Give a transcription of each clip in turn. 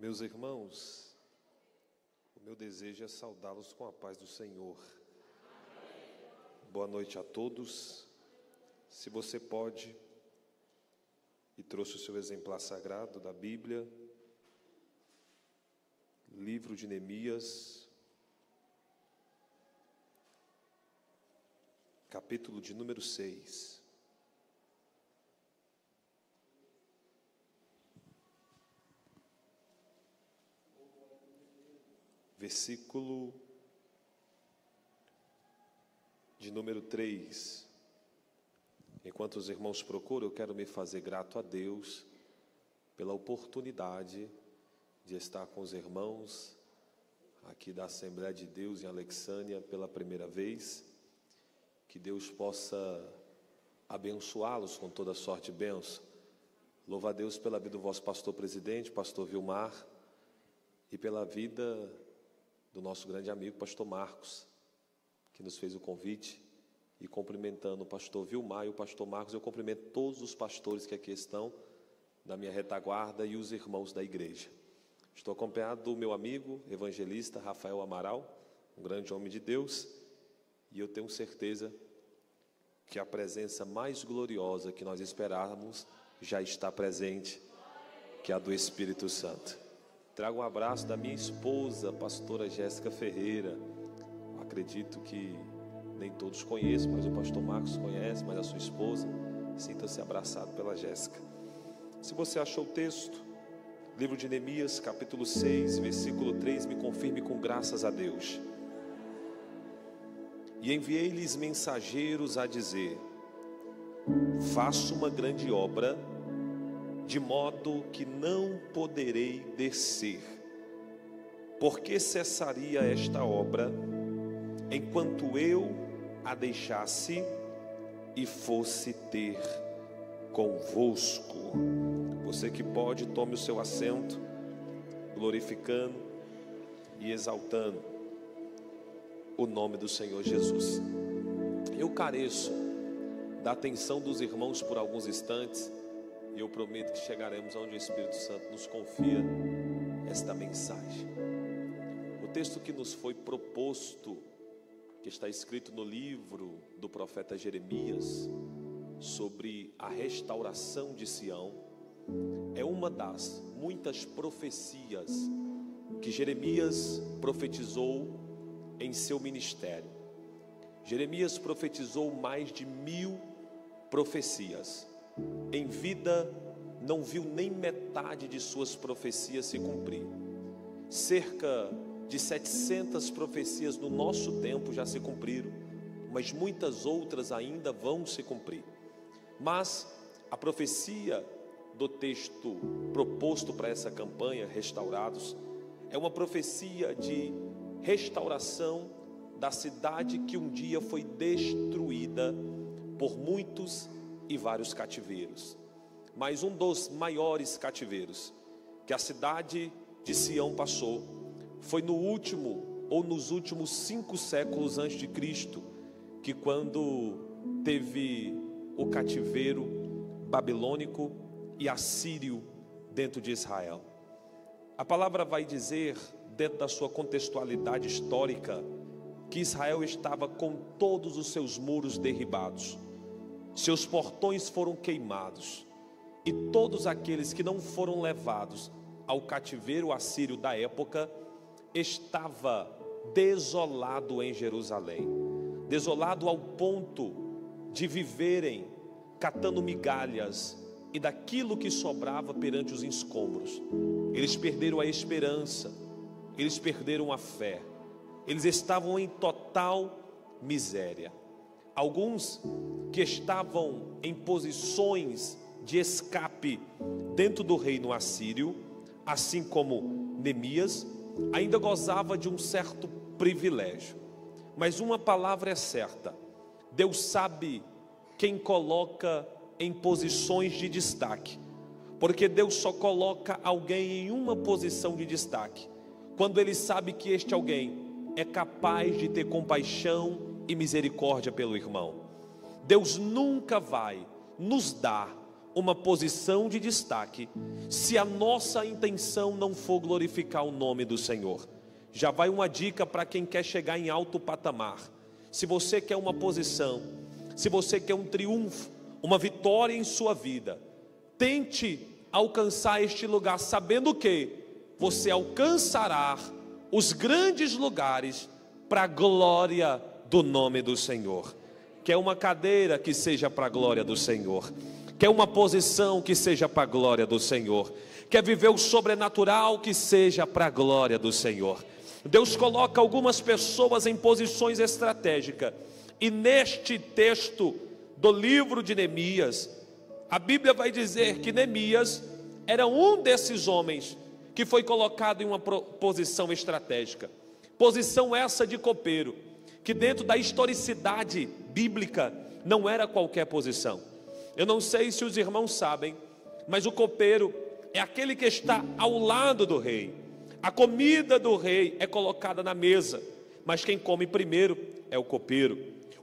Meus irmãos, o meu desejo é saudá-los com a paz do Senhor. Boa noite a todos. Se você pode, e trouxe o seu exemplar sagrado da Bíblia, livro de Neemias, capítulo de número 6. Versículo de número 3. Enquanto os irmãos procuram, eu quero me fazer grato a Deus pela oportunidade de estar com os irmãos aqui da Assembleia de Deus em Alexânia pela primeira vez. Que Deus possa abençoá-los com toda sorte e bênção. Louvo a Deus pela vida do vosso pastor presidente, pastor Vilmar, e pela vida do nosso grande amigo, pastor Marcos, que nos fez o convite. E cumprimentando o pastor Vilmar e o pastor Marcos, eu cumprimento todos os pastores que aqui estão, da minha retaguarda, e os irmãos da igreja. Estou acompanhado do meu amigo, evangelista Rafael Amaral, um grande homem de Deus, e eu tenho certeza que a presença mais gloriosa que nós esperávamos já está presente, que é a do Espírito Santo. Trago um abraço da minha esposa, pastora Jéssica Ferreira. Acredito que nem todos conhecem, mas o pastor Marcos conhece, mas a sua esposa. Sinta-se abraçado pela Jéssica. Se você achou o texto, livro de Neemias, capítulo 6, versículo 3, me confirme com graças a Deus. E enviei-lhes mensageiros a dizer: faço uma grande obra, de modo que não poderei descer. Porque cessaria esta obra, enquanto eu a deixasse e fosse ter convosco. Você que pode, tome o seu assento, glorificando e exaltando o nome do Senhor Jesus. Eu careço da atenção dos irmãos por alguns instantes, e eu prometo que chegaremos onde o Espírito Santo nos confia esta mensagem. O texto que nos foi proposto, que está escrito no livro do profeta Jeremias, sobre a restauração de Sião, é uma das muitas profecias que Jeremias profetizou em seu ministério. Jeremias profetizou mais de 1000 profecias. Em vida, não viu nem metade de suas profecias se cumprir. Cerca de 700 profecias no nosso tempo já se cumpriram, mas muitas outras ainda vão se cumprir. Mas a profecia do texto proposto para essa campanha, Restaurados, é uma profecia de restauração da cidade que um dia foi destruída por muitos e vários cativeiros. Mas um dos maiores cativeiros que a cidade de Sião passou foi no último ou nos últimos 5 séculos antes de Cristo, que quando teve o cativeiro babilônico e assírio dentro de Israel. A palavra vai dizer, dentro da sua contextualidade histórica, que Israel estava com todos os seus muros derribados, seus portões foram queimados, e todos aqueles que não foram levados ao cativeiro assírio da época, estava desolado em Jerusalém, desolado ao ponto de viverem catando migalhas e daquilo que sobrava perante os escombros. Eles perderam a esperança, eles perderam a fé, eles estavam em total miséria. Alguns que estavam em posições de escape dentro do reino assírio, assim como Neemias, ainda gozava de um certo privilégio. Mas uma palavra é certa: Deus sabe quem coloca em posições de destaque, porque Deus só coloca alguém em uma posição de destaque quando Ele sabe que este alguém é capaz de ter compaixão e misericórdia pelo irmão. Deus nunca vai nos dar uma posição de destaque se a nossa intenção não for glorificar o nome do Senhor. Já vai uma dica para quem quer chegar em alto patamar. Se você quer uma posição, se você quer um triunfo, uma vitória em sua vida, tente alcançar este lugar sabendo que você alcançará os grandes lugares para a glória do nome do Senhor. Quer uma cadeira que seja para a glória do Senhor, quer uma posição que seja para a glória do Senhor, quer viver o sobrenatural que seja para a glória do Senhor. Deus coloca algumas pessoas em posições estratégicas, e neste texto do livro de Neemias, a Bíblia vai dizer que Neemias era um desses homens que foi colocado em uma posição estratégica, posição essa de copeiro, que dentro da historicidade bíblica não era qualquer posição. Eu não sei se os irmãos sabem, mas o copeiro é aquele que está ao lado do rei. A comida do rei é colocada na mesa, mas quem come primeiro é o copeiro.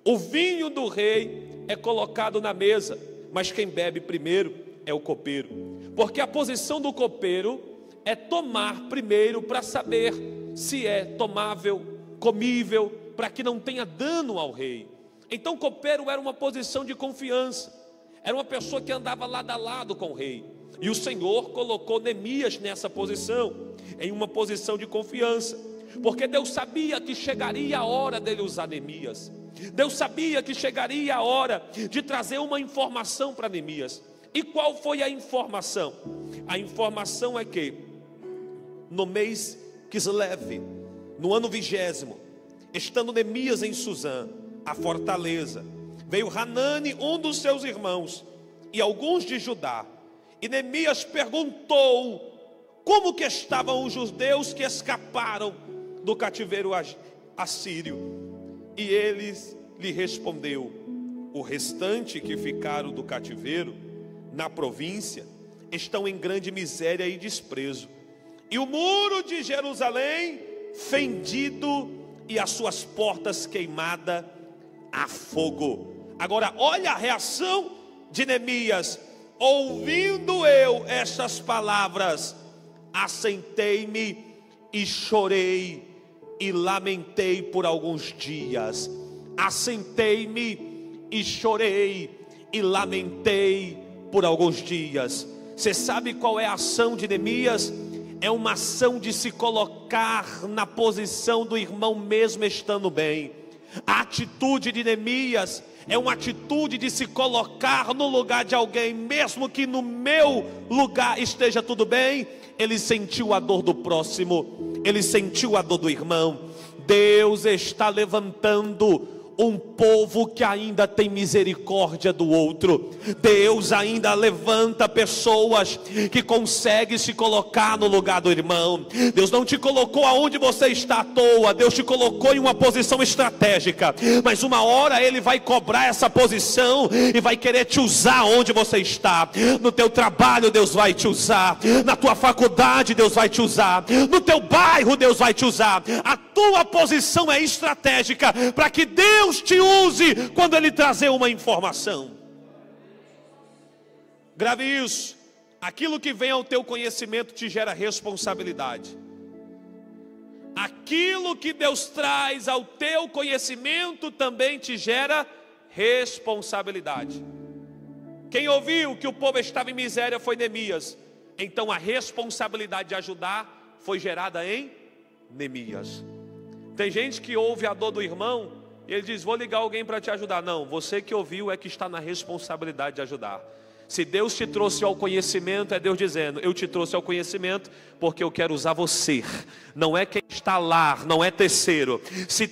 O vinho do rei é colocado na mesa, mas quem bebe primeiro é o copeiro. Porque a posição do copeiro é tomar primeiro para saber se é tomável, comível, para que não tenha dano ao rei. Então o copeiro era uma posição de confiança, era uma pessoa que andava lado a lado com o rei. E o Senhor colocou Neemias nessa posição, em uma posição de confiança, porque Deus sabia que chegaria a hora dele usar Neemias. Deus sabia que chegaria a hora de trazer uma informação para Neemias. E qual foi a informação? A informação é que no mês Kislev, no ano 20º, estando Neemias em Suzã, a fortaleza, veio Hanani, um dos seus irmãos, e alguns de Judá. E Neemias perguntou como que estavam os judeus que escaparam do cativeiro assírio. E eles lhe respondeu: o restante que ficaram do cativeiro na província estão em grande miséria e desprezo, e o muro de Jerusalém fendido e as suas portas queimadas a fogo. Agora olha a reação de Neemias: ouvindo eu estas palavras, assentei-me e chorei e lamentei por alguns dias. Assentei-me e chorei e lamentei por alguns dias. Você sabe qual é a ação de Neemias? É uma ação de se colocar na posição do irmão mesmo estando bem. A atitude de Neemias é uma atitude de se colocar no lugar de alguém, mesmo que no meu lugar esteja tudo bem. Ele sentiu a dor do próximo, ele sentiu a dor do irmão. Deus está levantando um povo que ainda tem misericórdia do outro. Deus ainda levanta pessoas que conseguem se colocar no lugar do irmão. Deus não te colocou aonde você está à toa. Deus te colocou em uma posição estratégica, mas uma hora Ele vai cobrar essa posição e vai querer te usar onde você está. No teu trabalho Deus vai te usar, na tua faculdade Deus vai te usar, no teu bairro Deus vai te usar. A tua posição é estratégica para que Deus te use quando Ele trazer uma informação. Grave isso: aquilo que vem ao teu conhecimento te gera responsabilidade. Aquilo que Deus traz ao teu conhecimento também te gera responsabilidade. Quem ouviu que o povo estava em miséria foi Neemias. Então a responsabilidade de ajudar foi gerada em Neemias. Tem gente que ouve a dor do irmão e ele diz: vou ligar alguém para te ajudar. Não, você que ouviu é que está na responsabilidade de ajudar. Se Deus te trouxe ao conhecimento, é Deus dizendo: eu te trouxe ao conhecimento porque eu quero usar você. Não é quem está lá, não é terceiro. Se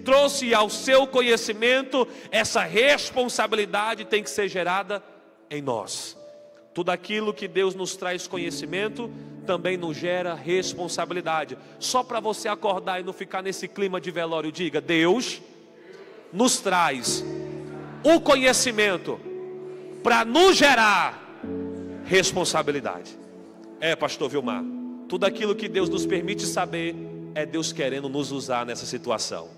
trouxe ao seu conhecimento, essa responsabilidade tem que ser gerada em nós. Tudo aquilo que Deus nos traz conhecimento também nos gera responsabilidade. Só para você acordar e não ficar nesse clima de velório, diga: Deus nos traz o conhecimento para nos gerar responsabilidade. Pastor Vilmar, tudo aquilo que Deus nos permite saber é Deus querendo nos usar nessa situação.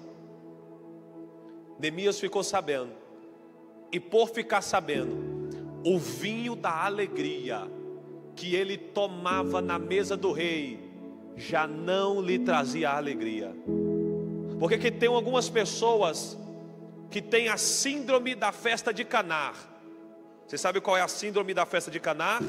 Neemias ficou sabendo, e por ficar sabendo, o vinho da alegria que ele tomava na mesa do rei já não lhe trazia alegria. Porque que tem algumas pessoas que têm a síndrome da festa de Caná. Você sabe qual é a síndrome da festa de Caná?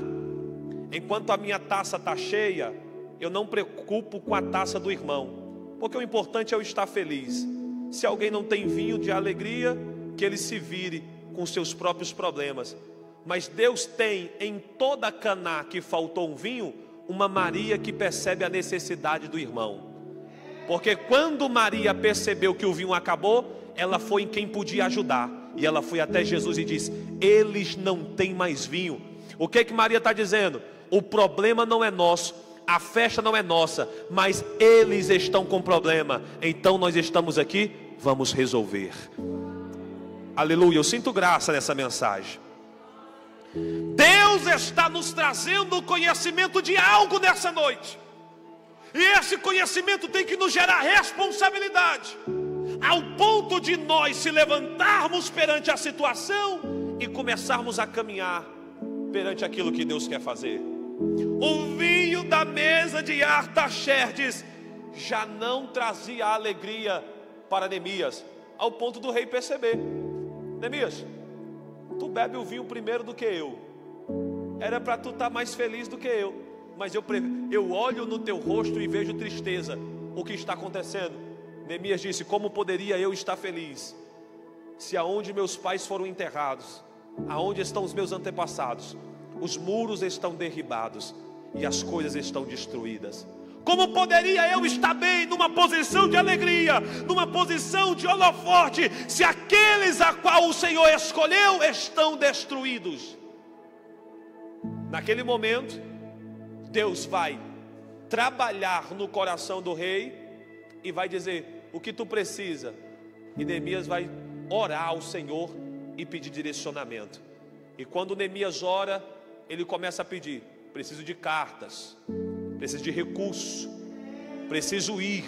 Enquanto a minha taça está cheia, eu não preocupo com a taça do irmão, porque o importante é eu estar feliz. Se alguém não tem vinho de alegria, que ele se vire com seus próprios problemas. Mas Deus tem em toda Caná que faltou um vinho, uma Maria que percebe a necessidade do irmão. Porque quando Maria percebeu que o vinho acabou, ela foi em quem podia ajudar. E ela foi até Jesus e disse: eles não têm mais vinho. O que que Maria está dizendo? O problema não é nosso, a festa não é nossa, mas eles estão com problema. Então nós estamos aqui, vamos resolver. Aleluia, eu sinto graça nessa mensagem. Deus está nos trazendo o conhecimento de algo nessa noite. E esse conhecimento tem que nos gerar responsabilidade, ao ponto de nós se levantarmos perante a situação e começarmos a caminhar perante aquilo que Deus quer fazer. O vinho da mesa de Artaxerxes já não trazia alegria para Neemias, ao ponto do rei perceber: Neemias, tu bebe o vinho primeiro do que eu. Era para tu estar mais feliz do que eu, mas eu olho no teu rosto e vejo tristeza. O que está acontecendo? Neemias disse: como poderia eu estar feliz, se aonde meus pais foram enterrados, aonde estão os meus antepassados, os muros estão derribados e as coisas estão destruídas? Como poderia eu estar bem, numa posição de alegria, numa posição de holofote, se aqueles a qual o Senhor escolheu estão destruídos? Naquele momento, Deus vai trabalhar no coração do rei e vai dizer: o que tu precisa? E Neemias vai orar ao Senhor e pedir direcionamento. E quando Neemias ora, ele começa a pedir: preciso de cartas, preciso de recurso, preciso ir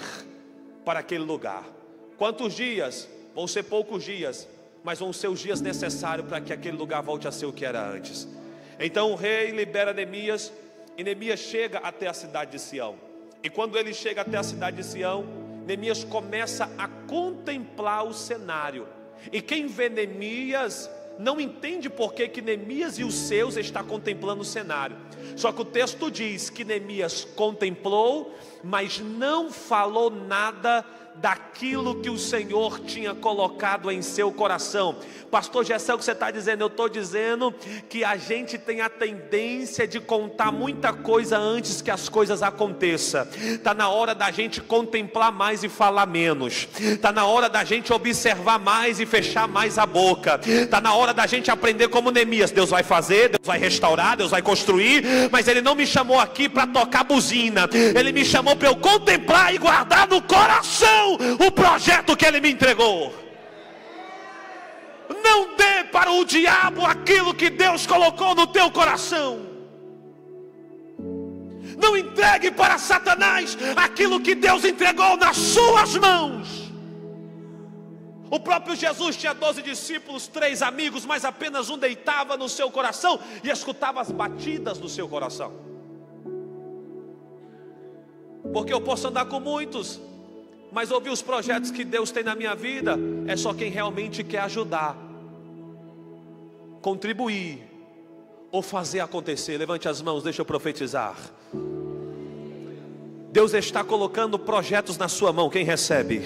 para aquele lugar. Quantos dias? Vão ser poucos dias, mas vão ser os dias necessários para que aquele lugar volte a ser o que era antes. Então o rei libera Neemias, e Neemias chega até a cidade de Sião. E quando ele chega até a cidade de Sião, Neemias começa a contemplar o cenário. E quem vê Neemias não entende por que Neemias e os seus estão contemplando o cenário. Só que o texto diz que Neemias contemplou, mas não falou nada daquilo que o Senhor tinha colocado em seu coração. Pastor Gessé, o que você está dizendo? Eu estou dizendo que a gente tem a tendência de contar muita coisa antes que as coisas aconteçam. Está na hora da gente contemplar mais e falar menos. Está na hora da gente observar mais e fechar mais a boca. Está na hora da gente aprender como Neemias. Deus vai fazer, Deus vai restaurar, Deus vai construir, mas Ele não me chamou aqui para tocar buzina. Ele me chamou para eu contemplar e guardar no coração o projeto que Ele me entregou. Não dê para o diabo aquilo que Deus colocou no teu coração. Não entregue para Satanás aquilo que Deus entregou nas suas mãos. O próprio Jesus tinha 12 discípulos, 3 amigos, mas apenas um deitava no seu coração e escutava as batidas do seu coração. Porque eu posso andar com muitos, mas ouvir os projetos que Deus tem na minha vida é só quem realmente quer ajudar, contribuir ou fazer acontecer. Levante as mãos, deixa eu profetizar. Deus está colocando projetos na sua mão, quem recebe?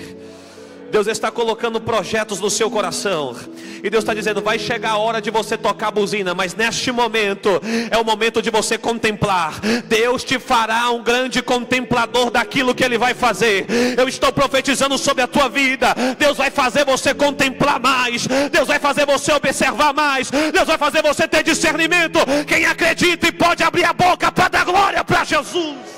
Deus está colocando projetos no seu coração. E Deus está dizendo: vai chegar a hora de você tocar a buzina, mas neste momento é o momento de você contemplar. Deus te fará um grande contemplador daquilo que Ele vai fazer. Eu estou profetizando sobre a tua vida. Deus vai fazer você contemplar mais. Deus vai fazer você observar mais. Deus vai fazer você ter discernimento. Quem acredita e pode abrir a boca para dar glória para Jesus.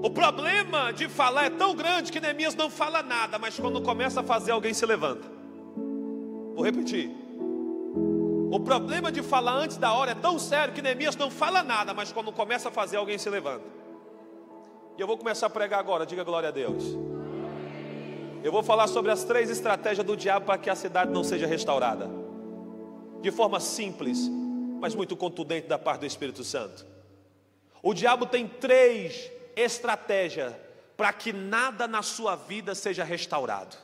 O problema de falar é tão grande que Neemias não fala nada, mas quando começa a fazer, alguém se levanta. Vou repetir. O problema de falar antes da hora é tão sério que Neemias não fala nada, mas quando começa a fazer, alguém se levanta. E eu vou começar a pregar agora, diga glória a Deus. Eu vou falar sobre as 3 estratégias do diabo para que a cidade não seja restaurada. De forma simples, mas muito contundente da parte do Espírito Santo. O diabo tem 3 estratégias para que nada na sua vida seja restaurado.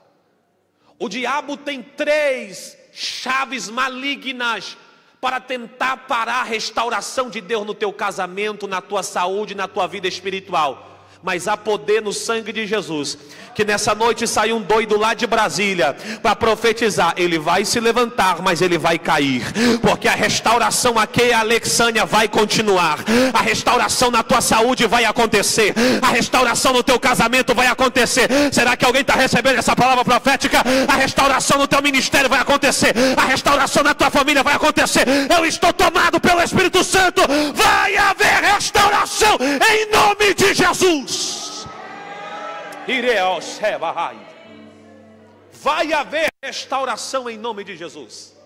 O diabo tem 3 chaves malignas para tentar parar a restauração de Deus no teu casamento, na tua saúde, na tua vida espiritual. Mas há poder no sangue de Jesus. Que nessa noite saiu um doido lá de Brasília para profetizar. Ele vai se levantar, mas ele vai cair. Porque a restauração aqui em Alexânia vai continuar. A restauração na tua saúde vai acontecer. A restauração no teu casamento vai acontecer. Será que alguém está recebendo essa palavra profética? A restauração no teu ministério vai acontecer. A restauração na tua família vai acontecer. Eu estou tomado pelo Espírito Santo. Vai haver restauração em nome de Jesus. Vai haver restauração em nome de Jesus.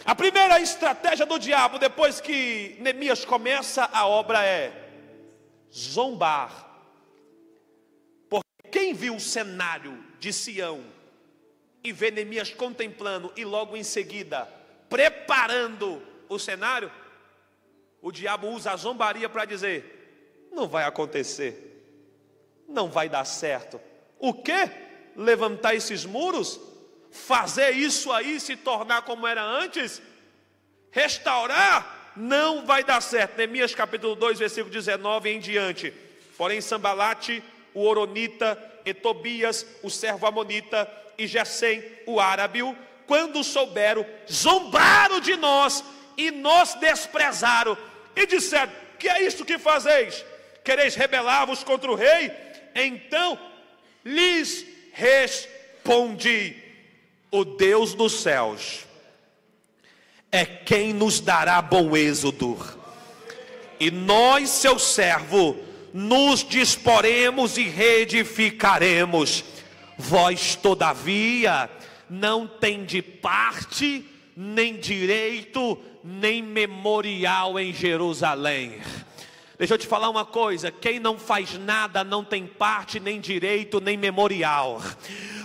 A primeira estratégia do diabo, depois que Neemias começa a obra, é zombar. Porque quem viu o cenário de Sião e vê Neemias contemplando e logo em seguida preparando o cenário, o diabo usa a zombaria para dizer: não vai acontecer. Não vai dar certo. O quê? Levantar esses muros? Fazer isso aí se tornar como era antes? Restaurar? Não vai dar certo. Neemias capítulo 2, versículo 19 em diante. Porém Sambalate, o Horonita, e Tobias, o servo amonita, e Gesem, o árabe, quando souberam, zombaram de nós e nos desprezaram. E disseram: que é isto que fazeis? Quereis rebelar-vos contra o rei? Então lhes respondi: o Deus dos céus é quem nos dará bom êxodo, e nós, seu servo, nos disporemos e reedificaremos. Vós, todavia, não tendes parte, nem direito, nem memorial em Jerusalém. Deixa eu te falar uma coisa: quem não faz nada não tem parte, nem direito, nem memorial.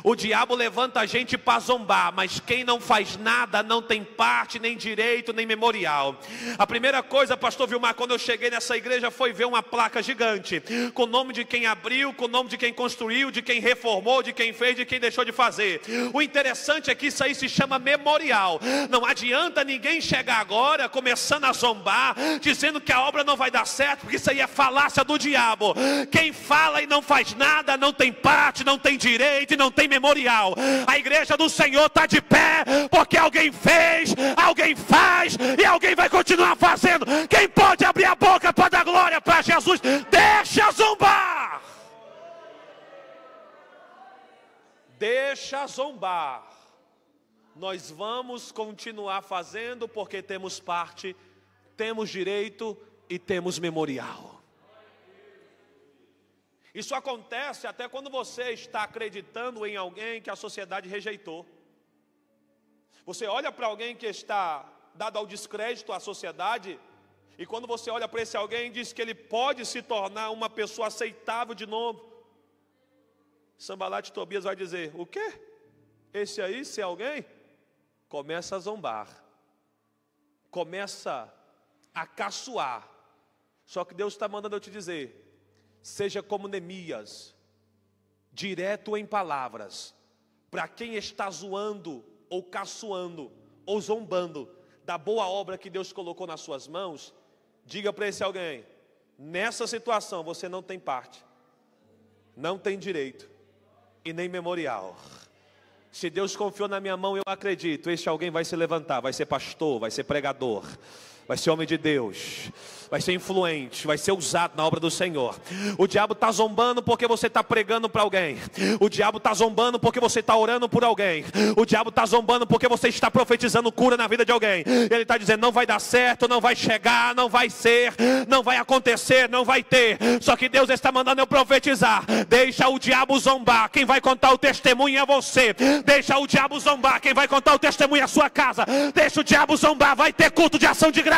O diabo levanta a gente para zombar, mas quem não faz nada não tem parte, nem direito, nem memorial. A primeira coisa, pastor Vilmar, quando eu cheguei nessa igreja, foi ver uma placa gigante, com o nome de quem abriu, com o nome de quem construiu, de quem reformou, de quem fez, de quem deixou de fazer. O interessante é que isso aí se chama memorial. Não adianta ninguém chegar agora, começando a zombar, dizendo que a obra não vai dar certo, porque isso aí é falácia do diabo. Quem fala e não faz nada, não tem parte, não tem direito e não tem memorial. A igreja do Senhor está de pé, porque alguém fez, alguém faz e alguém vai continuar fazendo. Quem pode abrir a boca para dar glória para Jesus, deixa zombar. Deixa zombar. Nós vamos continuar fazendo porque temos parte, temos direito e temos memorial. Isso acontece até quando você está acreditando em alguém que a sociedade rejeitou. Você olha para alguém que está dado ao descrédito à sociedade, e quando você olha para esse alguém, diz que ele pode se tornar uma pessoa aceitável de novo. Sambalate e Tobias vai dizer: o quê? Esse aí, se é alguém? Começa a zombar, começa a caçoar. Só que Deus está mandando eu te dizer: seja como Neemias, direto em palavras, para quem está zoando, ou caçoando, ou zombando da boa obra que Deus colocou nas suas mãos. Diga para esse alguém: nessa situação você não tem parte, não tem direito e nem memorial. Se Deus confiou na minha mão, eu acredito, este alguém vai se levantar, vai ser pastor, vai ser pregador, vai ser homem de Deus, vai ser influente, vai ser usado na obra do Senhor. O diabo está zombando porque você está pregando para alguém. O diabo está zombando porque você está orando por alguém. O diabo está zombando porque você está profetizando cura na vida de alguém. Ele está dizendo: não vai dar certo, não vai chegar, não vai ser, não vai acontecer, não vai ter. Só que Deus está mandando eu profetizar: deixa o diabo zombar, quem vai contar o testemunho é você. Deixa o diabo zombar, quem vai contar o testemunho é a sua casa. Deixa o diabo zombar, vai ter culto de ação de graça.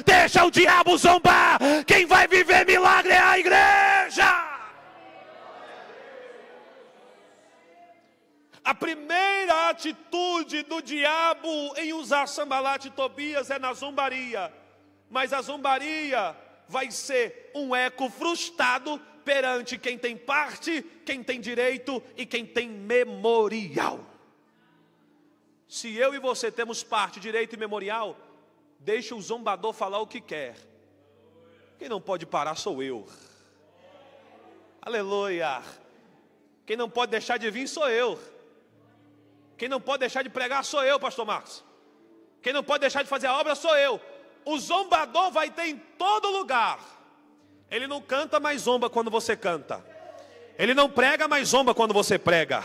Deixa o diabo zombar, quem vai viver milagre é a igreja. A primeira atitude do diabo em usar Sambalate e Tobias é na zombaria. Mas a zombaria vai ser um eco frustrado perante quem tem parte, quem tem direito e quem tem memorial. Se eu e você temos parte, direito e memorial, deixa o zombador falar o que quer. Quem não pode parar sou eu. Aleluia. Quem não pode deixar de vir sou eu. Quem não pode deixar de pregar sou eu, pastor Marcos. Quem não pode deixar de fazer a obra sou eu. O zombador vai ter em todo lugar. Ele não canta, mas zomba quando você canta. Ele não prega, mas zomba quando você prega.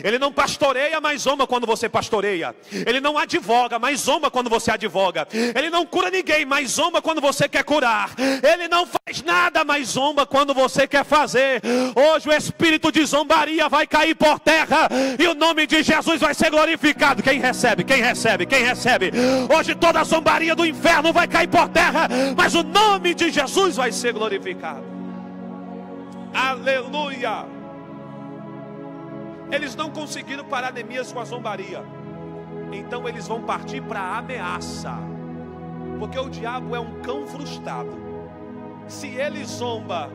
Ele não pastoreia, mas zomba quando você pastoreia. Ele não advoga, mas zomba quando você advoga. Ele não cura ninguém, mas zomba quando você quer curar. Ele não faz nada, mas zomba quando você quer fazer. Hoje o espírito de zombaria vai cair por terra e o nome de Jesus vai ser glorificado. Quem recebe? Quem recebe? Quem recebe? Hoje toda a zombaria do inferno vai cair por terra, mas o nome de Jesus vai ser glorificado. Aleluia. Eles não conseguiram parar Neemias com a zombaria. Então eles vão partir para a ameaça. Porque o diabo é um cão frustrado. Se ele zomba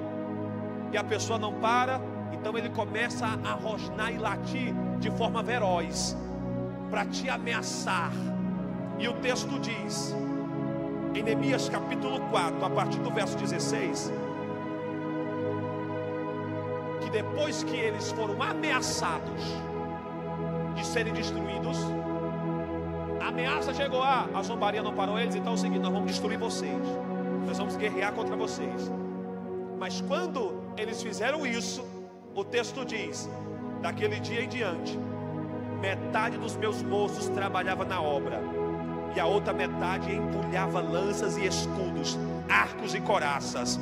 e a pessoa não para, então ele começa a rosnar e latir de forma feroz para te ameaçar. E o texto diz, em Neemias capítulo 4, a partir do verso 16, que depois que eles foram ameaçados de serem destruídos, a ameaça chegou, a zombaria não parou eles, então é o seguinte, nós vamos destruir vocês, nós vamos guerrear contra vocês. Mas quando eles fizeram isso, o texto diz, daquele dia em diante, metade dos meus moços trabalhava na obra, e a outra metade empulhava lanças e escudos, arcos e coraças.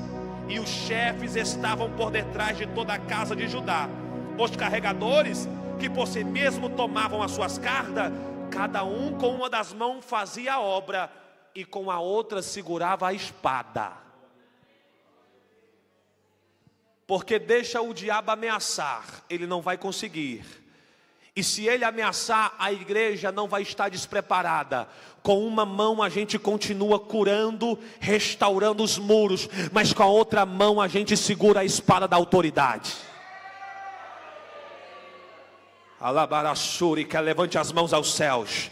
E os chefes estavam por detrás de toda a casa de Judá. Os carregadores, que por si mesmo tomavam as suas cargas, cada um com uma das mãos fazia a obra, e com a outra segurava a espada. Porque deixa o diabo ameaçar, ele não vai conseguir. E se ele ameaçar, a igreja não vai estar despreparada. Com uma mão a gente continua curando, restaurando os muros, mas com a outra mão a gente segura a espada da autoridade. Alabarassurica, levante as mãos aos céus.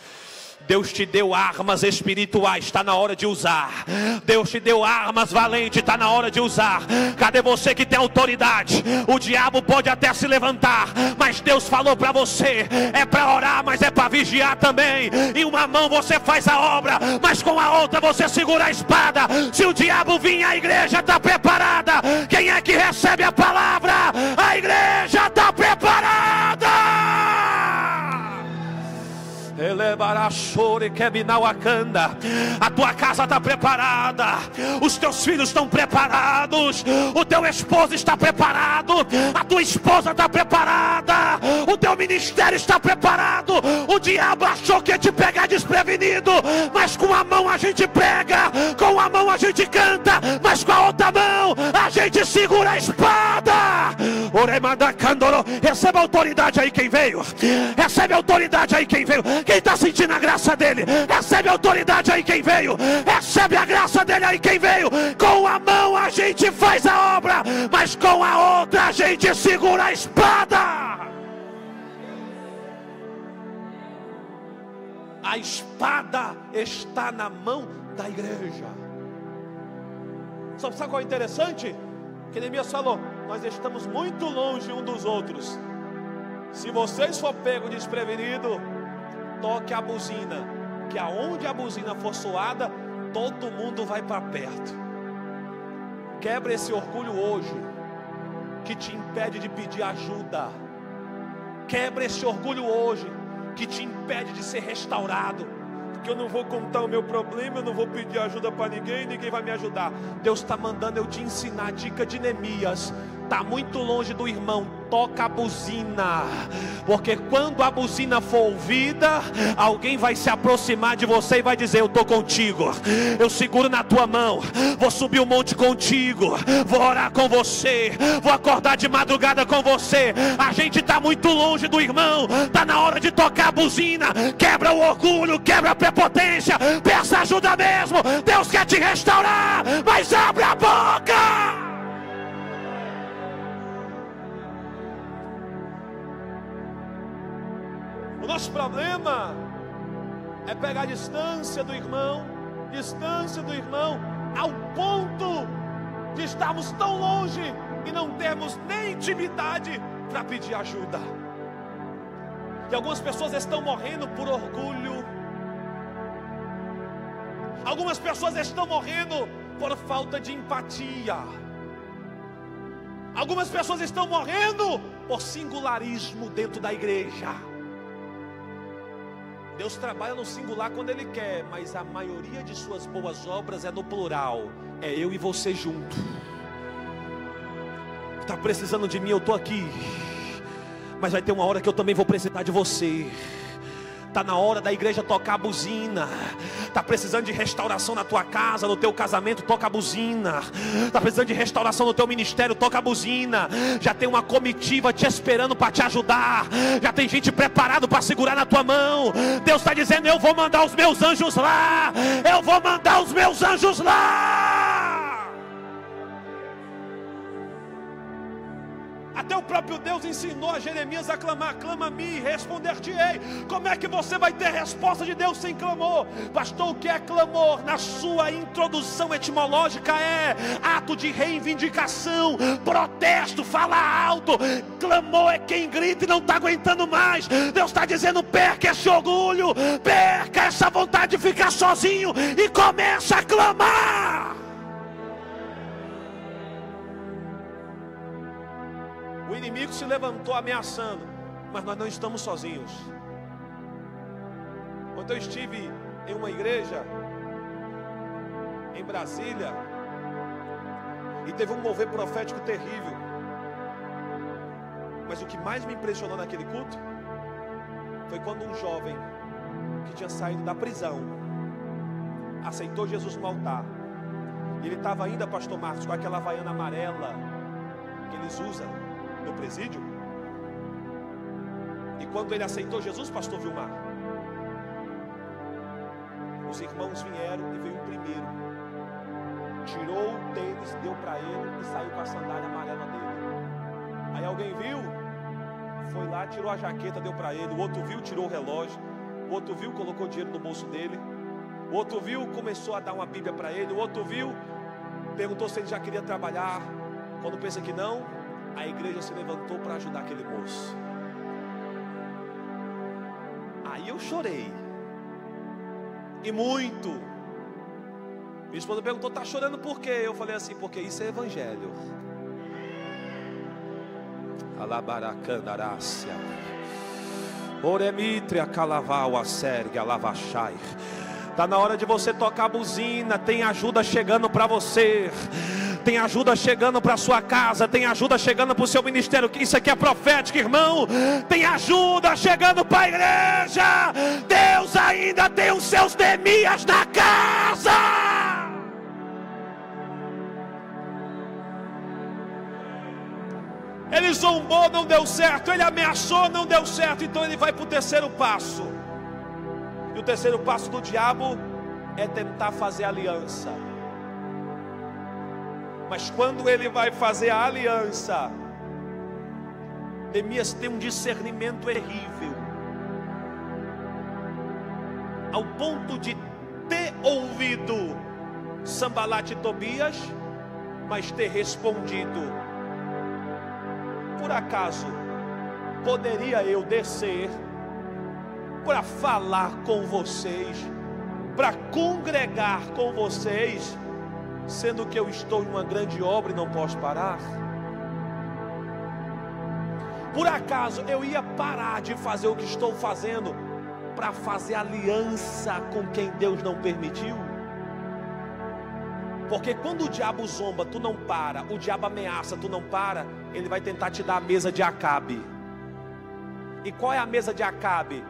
Deus te deu armas espirituais, está na hora de usar. Deus te deu armas valentes, está na hora de usar. Cadê você que tem autoridade? O diabo pode até se levantar, mas Deus falou para você, é para orar, mas é para vigiar também. Em uma mão você faz a obra, mas com a outra você segura a espada. Se o diabo vir, a igreja está preparada. Quem é que recebe a palavra? A igreja está preparada. A tua casa está preparada, os teus filhos estão preparados, o teu esposo está preparado, a tua esposa está preparada, o teu ministério está preparado. O diabo achou que ia te pegar desprevenido, mas com a mão a gente prega, com a mão a gente canta, mas com a outra mão a gente segura a espada. Recebe autoridade aí quem veio, recebe autoridade aí quem veio. Quem está sentindo a graça dele, recebe a autoridade aí quem veio, recebe a graça dele aí quem veio. Com a mão a gente faz a obra, mas com a outra a gente segura a espada. A espada está na mão da igreja. Sabe qual é interessante? Que Neemias falou, nós estamos muito longe um dos outros. Se vocês for pego desprevenido, toque a buzina, que aonde a buzina for soada, todo mundo vai para perto. Quebra esse orgulho hoje, que te impede de pedir ajuda. Quebra esse orgulho hoje, que te impede de ser restaurado. Porque eu não vou contar o meu problema, eu não vou pedir ajuda para ninguém, ninguém vai me ajudar. Deus está mandando eu te ensinar a dica de Neemias. está muito longe do irmão, toca a buzina, porque quando a buzina for ouvida, alguém vai se aproximar de você e vai dizer: eu estou contigo, eu seguro na tua mão, vou subir o monte contigo, vou orar com você, vou acordar de madrugada com você. A gente está muito longe do irmão, está na hora de tocar a buzina. Quebra o orgulho, quebra a prepotência, peça ajuda mesmo. Deus quer te restaurar, mas abre a boca. O nosso problema é pegar a distância do irmão, ao ponto de estarmos tão longe e não termos nem intimidade para pedir ajuda. E algumas pessoas estão morrendo por orgulho, algumas pessoas estão morrendo por falta de empatia, algumas pessoas estão morrendo por singularismo dentro da igreja. Deus trabalha no singular quando Ele quer, mas a maioria de suas boas obras é no plural, é eu e você junto. Está precisando de mim, eu estou aqui, mas vai ter uma hora que eu também vou precisar de você. Está na hora da igreja tocar a buzina. Está precisando de restauração na tua casa, no teu casamento, toca a buzina. Está precisando de restauração no teu ministério, toca a buzina. Já tem uma comitiva te esperando para te ajudar. Já tem gente preparado para segurar na tua mão. Deus está dizendo: eu vou mandar os meus anjos lá. Eu vou mandar os meus anjos lá. Até o próprio Deus ensinou a Jeremias a clamar: clama-me e responder-te-ei. Como é que você vai ter resposta de Deus sem clamor? Pastor, o que é clamor? Na sua introdução etimológica é ato de reivindicação, protesto, fala alto. Clamor é quem grita e não está aguentando mais. Deus está dizendo: perca esse orgulho, perca essa vontade de ficar sozinho e começa a clamar. O inimigo se levantou ameaçando, mas nós não estamos sozinhos. Quando eu estive em uma igreja em Brasília, e teve um mover profético terrível, mas o que mais me impressionou naquele culto foi quando um jovem que tinha saído da prisão aceitou Jesus no altar. Ele estava ainda, pastor Marcos, com aquela havaiana amarela que eles usam no presídio. E quando ele aceitou Jesus, pastor Vilmar, os irmãos vieram e veio o primeiro, tirou o tênis, deu para ele e saiu com a sandália amarela dele. Aí alguém viu, foi lá, tirou a jaqueta, deu para ele. O outro viu, tirou o relógio. O outro viu, colocou dinheiro no bolso dele. O outro viu, começou a dar uma Bíblia para ele. O outro viu, perguntou se ele já queria trabalhar. Quando pensa que não, a igreja se levantou para ajudar aquele moço. Aí eu chorei, e muito. Minha esposa perguntou: está chorando por quê? Eu falei assim: porque isso é evangelho. Alabaracandarácia, Oremitria Calaval, Acerga, Lavachai. Está na hora de você tocar a buzina. Tem ajuda chegando para você. Tem ajuda chegando para a sua casa. Tem ajuda chegando para o seu ministério. Isso aqui é profético, irmão. Tem ajuda chegando para a igreja. Deus ainda tem os seus Neemias na casa. Ele zombou, não deu certo. Ele ameaçou, não deu certo. Então ele vai para o terceiro passo. E o terceiro passo do diabo é tentar fazer aliança. Mas quando ele vai fazer a aliança, Neemias tem um discernimento terrível, ao ponto de ter ouvido Sanbalat e Tobias, mas ter respondido: por acaso poderia eu descer para falar com vocês, para congregar com vocês, sendo que eu estou em uma grande obra e não posso parar? Por acaso eu ia parar de fazer o que estou fazendo para fazer aliança com quem Deus não permitiu? Porque quando o diabo zomba, tu não para. O diabo ameaça, tu não para. Ele vai tentar te dar a mesa de Acabe. E qual é a mesa de Acabe?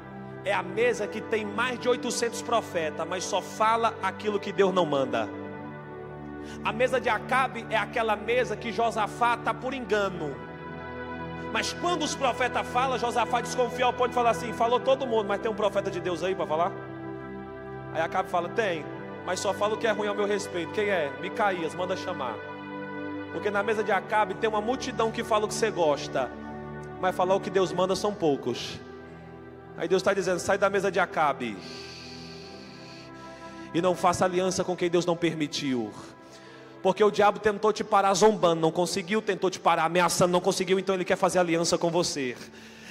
É a mesa que tem mais de 800 profetas, mas só fala aquilo que Deus não manda. A mesa de Acabe é aquela mesa que Josafá está por engano. Mas quando os profetas falam, Josafá desconfia ao ponto de falar assim: falou todo mundo, mas tem um profeta de Deus aí para falar? Aí Acabe fala: tem, mas só fala o que é ruim ao meu respeito. Quem é? Micaías, manda chamar. Porque na mesa de Acabe tem uma multidão que fala o que você gosta, mas falar o que Deus manda são poucos. Aí Deus está dizendo: sai da mesa de Acabe e não faça aliança com quem Deus não permitiu. Porque o diabo tentou te parar zombando, não conseguiu. Tentou te parar ameaçando, não conseguiu. Então ele quer fazer aliança com você.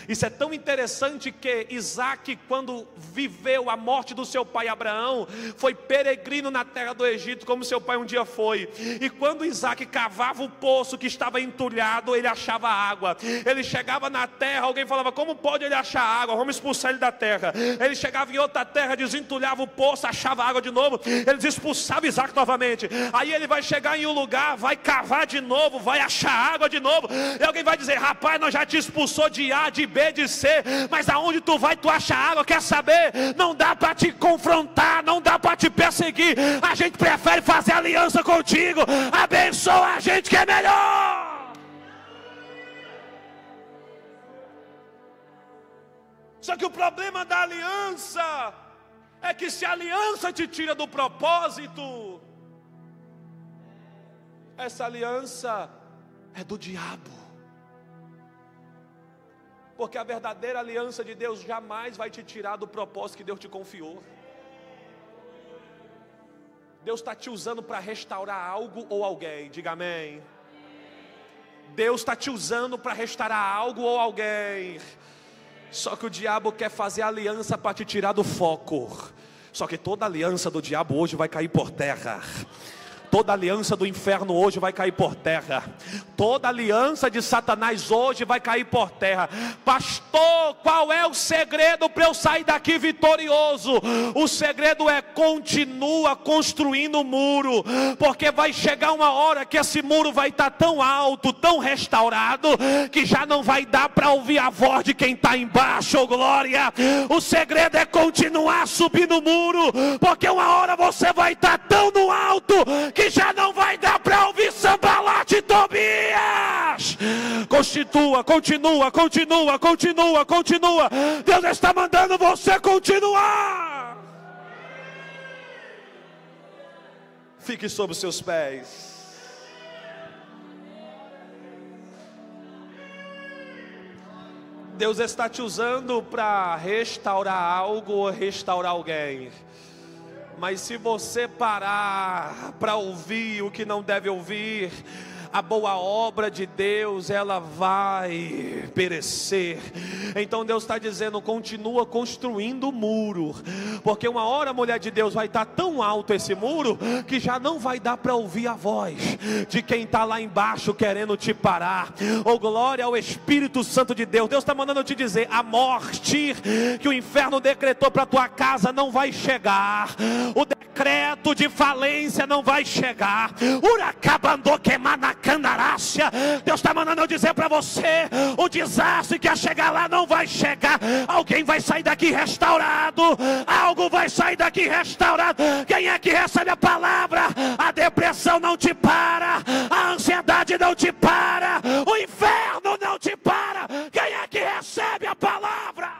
Isso é tão interessante que Isaac, quando viveu a morte do seu pai Abraão, foi peregrino na terra do Egito, como seu pai um dia foi. E quando Isaac cavava o poço que estava entulhado, ele achava água. Ele chegava na terra, alguém falava: como pode ele achar água? Vamos expulsar ele da terra. Ele chegava em outra terra, desentulhava o poço, achava água de novo. Eles expulsavam Isaac novamente. Aí ele vai chegar em um lugar, vai cavar de novo, vai achar água de novo. E alguém vai dizer: rapaz, nós já te expulsou de A, de B, de C, mas aonde tu vai, tu acha água. Quer saber? Não dá para te confrontar, não dá para te perseguir. A gente prefere fazer aliança contigo. Abençoa a gente que é melhor. Só que o problema da aliança é que se a aliança te tira do propósito, essa aliança é do diabo. Porque a verdadeira aliança de Deus jamais vai te tirar do propósito que Deus te confiou. Deus está te usando para restaurar algo ou alguém. Diga amém. Deus está te usando para restaurar algo ou alguém. Só que o diabo quer fazer aliança para te tirar do foco. Só que toda aliança do diabo hoje vai cair por terra. Toda aliança do inferno hoje vai cair por terra. Toda aliança de Satanás hoje vai cair por terra. Pastor, qual é o segredo para eu sair daqui vitorioso? O segredo é: continua construindo o muro. Porque vai chegar uma hora que esse muro vai estar tão alto, tão restaurado, que já não vai dar para ouvir a voz de quem está embaixo. Oh, glória! O segredo é continuar subindo o muro. Porque uma hora você vai estar tão no alto que já não vai dar para ouvir Sambalat e Tobias. Continua. Deus está mandando você continuar. Fique sobre os seus pés. Deus está te usando para restaurar algo ou restaurar alguém. Mas se você parar para ouvir o que não deve ouvir, a boa obra de Deus, ela vai perecer. Então Deus está dizendo: continua construindo o muro. Porque uma hora, mulher de Deus, vai estar tão alto esse muro, que já não vai dar para ouvir a voz de quem está lá embaixo querendo te parar. Oh, glória ao Espírito Santo de Deus. Deus está mandando te dizer: a morte que o inferno decretou para tua casa não vai chegar. O decreto de falência não vai chegar. Uracabandô queimar na candarácia. Deus está mandando eu dizer para você: o desastre que ia chegar lá não vai chegar. Alguém vai sair daqui restaurado. Algo vai sair daqui restaurado. Quem é que recebe a palavra? A depressão não te para, a ansiedade não te para, o inferno não te para. Quem é que recebe a palavra?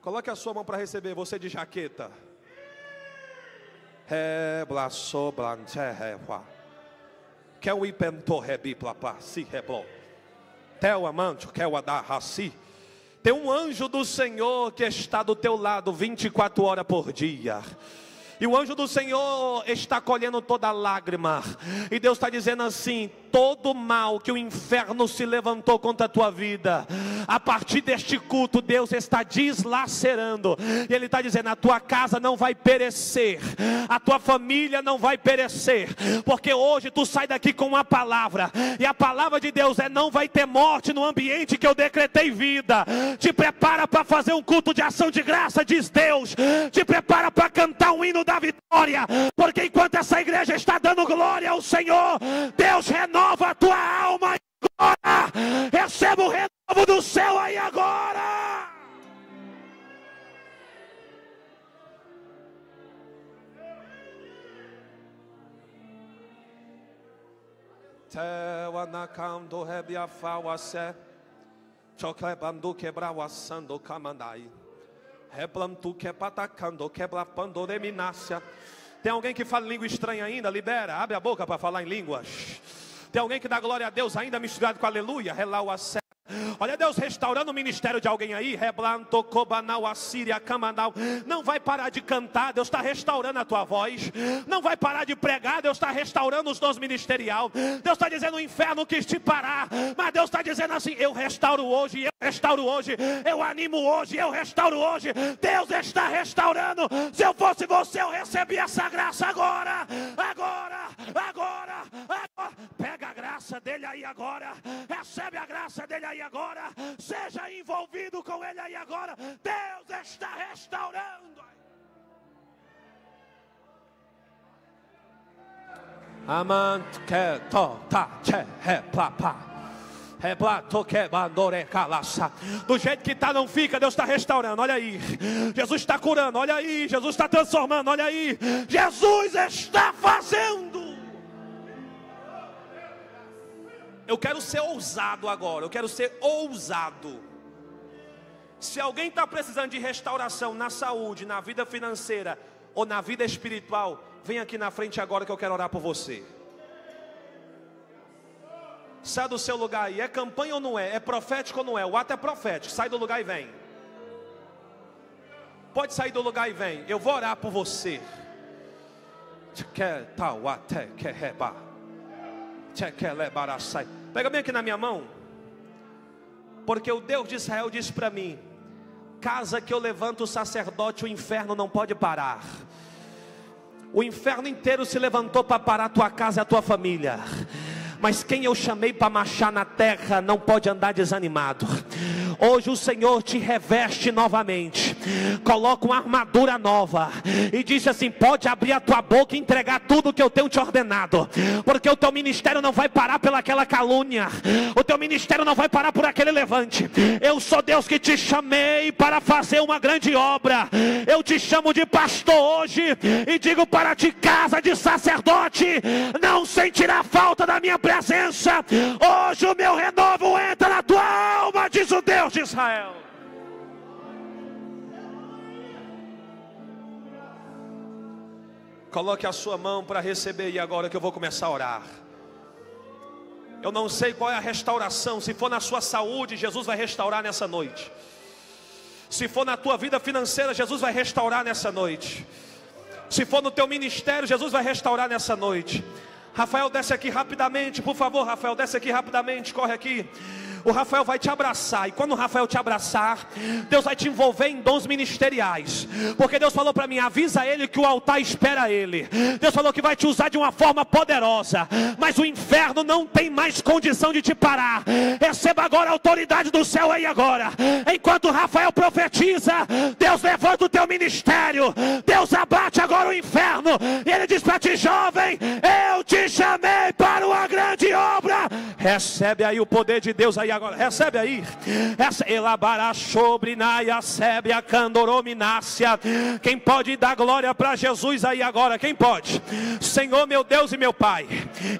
Coloque a sua mão para receber. Você de jaqueta. Que o ipento rebiplapa se reblo. Teu amante que o adarraci. Tem um anjo do Senhor que está do teu lado 24 horas por dia. E o anjo do Senhor está colhendo toda lágrima. E Deus está dizendo assim: todo mal que o inferno se levantou contra a tua vida, a partir deste culto, Deus está deslacerando. E Ele está dizendo: a tua casa não vai perecer, a tua família não vai perecer, porque hoje tu sai daqui com uma palavra, e a palavra de Deus é: não vai ter morte no ambiente que eu decretei vida. Te prepara para fazer um culto de ação de graça, diz Deus. Te prepara para cantar um hino da vitória, porque enquanto essa igreja está dando glória ao Senhor, Deus renova a tua alma agora. Receba o renovo do céu aí agora. Tewa nakando hebia fawase, choklebandu quebrawasando kamandai, replantu quepatacando quebrapando reminácia. Tem alguém que fala língua estranha ainda? Libera, abre a boca para falar em línguas. Tem alguém que dá glória a Deus ainda misturado com aleluia? Relauacé. Olha Deus restaurando o ministério de alguém aí. Não vai parar de cantar, Deus está restaurando a tua voz. Não vai parar de pregar, Deus está restaurando os dons ministerial. Deus está dizendo: o inferno quis te parar, mas Deus está dizendo assim: eu restauro hoje, eu restauro hoje, eu animo hoje, eu restauro hoje. Deus está restaurando. Se eu fosse você, eu recebia essa graça agora. Agora. Pega a graça dele aí agora. Recebe a graça dele aí agora. Seja envolvido com ele aí agora. Deus está restaurando. Amant que to ta che he plapa. Do jeito que está, não fica. Deus está restaurando, olha aí. Jesus está curando, olha aí. Jesus está transformando, olha aí. Jesus está fazendo. Eu quero ser ousado agora. Eu quero ser ousado. Se alguém está precisando de restauração na saúde, na vida financeira ou na vida espiritual, vem aqui na frente agora que eu quero orar por você. Sai do seu lugar aí. É campanha ou não é? É profético ou não é? O ato é profético. Sai do lugar e vem. Pode sair do lugar e vem. Eu vou orar por você. Pega bem aqui na minha mão. Porque o Deus de Israel disse para mim: casa que eu levanto o sacerdote, o inferno não pode parar. O inferno inteiro se levantou para parar a tua casa e a tua família, mas quem eu chamei para marchar na terra não pode andar desanimado. Hoje o Senhor te reveste novamente, coloca uma armadura nova e diz assim: pode abrir a tua boca e entregar tudo que eu tenho te ordenado, porque o teu ministério não vai parar pelaquela calúnia, o teu ministério não vai parar por aquele levante. Eu sou Deus que te chamei para fazer uma grande obra. Eu te chamo de pastor hoje e digo para ti: casa de sacerdote, não sentirá falta da minha presença. Hoje o meu renovo entra na tua alma, diz o Deus de Israel. Coloque a sua mão para receber aí agora que eu vou começar a orar. Eu não sei qual é a restauração. Se for na sua saúde, Jesus vai restaurar nessa noite. Se for na tua vida financeira, Jesus vai restaurar nessa noite. Se for no teu ministério, Jesus vai restaurar nessa noite. Rafael, desce aqui rapidamente, por favor. Rafael, desce aqui rapidamente, corre aqui. O Rafael vai te abraçar, e quando o Rafael te abraçar, Deus vai te envolver em dons ministeriais, porque Deus falou para mim: avisa ele que o altar espera ele. Deus falou que vai te usar de uma forma poderosa, mas o inferno não tem mais condição de te parar. Receba agora a autoridade do céu aí agora. Enquanto o Rafael profetiza, Deus levanta o teu ministério. Deus abate agora o inferno, e ele diz para ti: jovem, eu te chamei para uma grande obra. Recebe aí o poder de Deus aí agora, recebe aí. Quem pode dar glória para Jesus aí agora? Quem pode? Senhor meu Deus e meu Pai,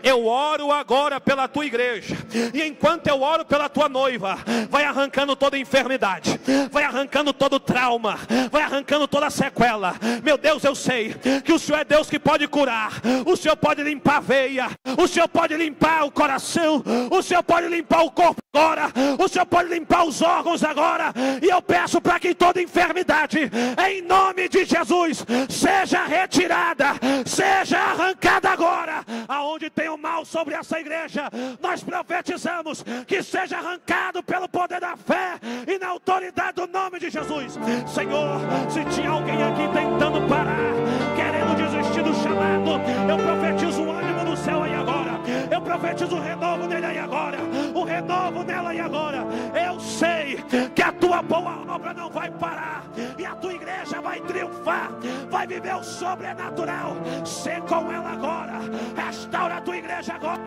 eu oro agora pela tua igreja, e enquanto eu oro pela tua noiva, vai arrancando toda enfermidade, vai arrancando todo trauma, vai arrancando toda sequela. Meu Deus, eu sei que o Senhor é Deus que pode curar. O Senhor pode limpar a veia, o Senhor pode limpar o coração, o Senhor pode limpar o corpo Agora, o Senhor pode limpar os órgãos agora. E eu peço para que toda enfermidade, em nome de Jesus, seja retirada, seja arrancada agora. Aonde tem o mal sobre essa igreja, nós profetizamos que seja arrancado pelo poder da fé e na autoridade do nome de Jesus. Senhor, se tinha alguém aqui tentando parar, querendo desistir do chamado, eu profetizo o ânimo no céu aí agora. Eu profetizo o renovo nele aí agora. O renovo nela e agora. Eu sei que a tua boa obra não vai parar, e a tua igreja vai triunfar, vai viver o sobrenatural. Sê com ela agora. Restaura a tua igreja agora,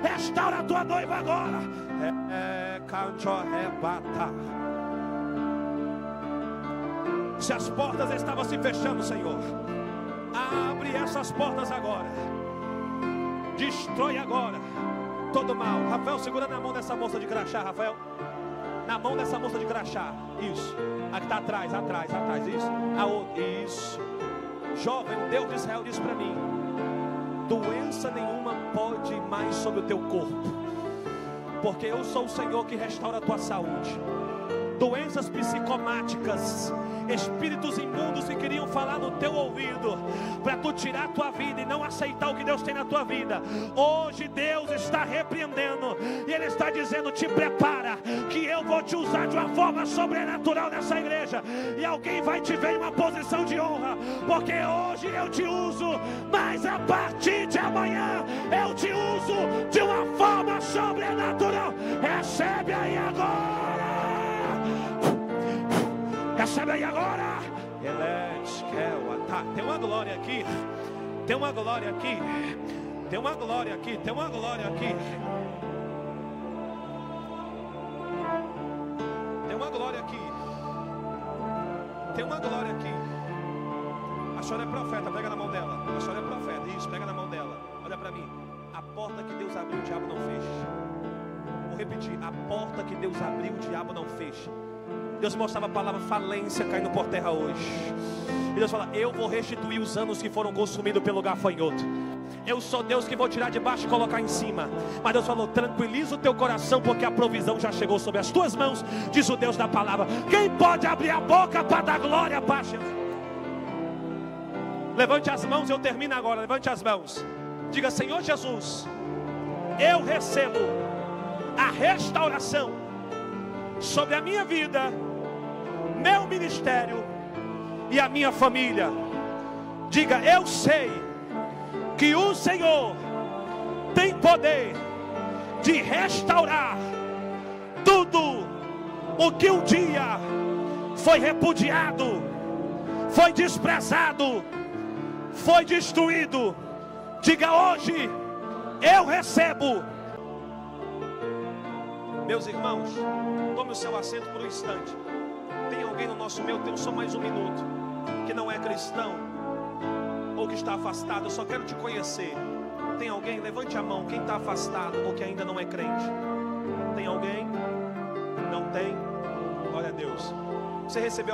restaura a tua noiva agora. Se as portas estavam se fechando, Senhor, abre essas portas agora. Destrói agora todo mal. Rafael, segura na mão dessa moça de crachá, Rafael. Na mão dessa moça de crachá. Isso. Aqui está atrás. Isso. A outra. Isso. Jovem, o Deus de Israel diz para mim: doença nenhuma pode ir mais sobre o teu corpo, porque eu sou o Senhor que restaura a tua saúde. Doenças psicomáticas, espíritos imundos que queriam falar no teu ouvido para tu tirar a tua vida e não aceitar o que Deus tem na tua vida, hoje Deus está repreendendo e Ele está dizendo: te prepara, que eu vou te usar de uma forma sobrenatural nessa igreja, e alguém vai te ver em uma posição de honra, porque hoje eu te uso, mas a partir de amanhã eu te uso de uma forma sobrenatural. Recebe aí agora. Recebe aí agora. Tem uma glória aqui. Tem uma glória aqui. Tem uma glória aqui. Tem uma glória aqui. Tem uma glória aqui. Tem uma glória aqui. A senhora é profeta, pega na mão dela. A senhora é profeta, isso, pega na mão dela. Olha para mim. A porta que Deus abriu, o diabo não fecha. Vou repetir. A porta que Deus abriu, o diabo não fecha. Deus mostrava a palavra falência caindo por terra hoje. E Deus fala: eu vou restituir os anos que foram consumidos pelo gafanhoto. Eu sou Deus que vou tirar de baixo e colocar em cima. Mas Deus falou: tranquiliza o teu coração, porque a provisão já chegou sobre as tuas mãos, diz o Deus da palavra. Quem pode abrir a boca para dar glória para Jesus? Levante as mãos, eu termino agora. Levante as mãos. Diga: Senhor Jesus, eu recebo a restauração sobre a minha vida, meu ministério e a minha família. Diga: eu sei que o Senhor tem poder de restaurar tudo o que um dia foi repudiado, foi desprezado, foi destruído. Diga: hoje eu recebo. Meus irmãos, tome o seu assento por um instante. Tem alguém no nosso meio, tem só mais um minuto, que não é cristão ou que está afastado? Eu só quero te conhecer. Tem alguém? Levante a mão. Quem está afastado ou que ainda não é crente? Tem alguém? Não tem? Glória a Deus. Você recebeu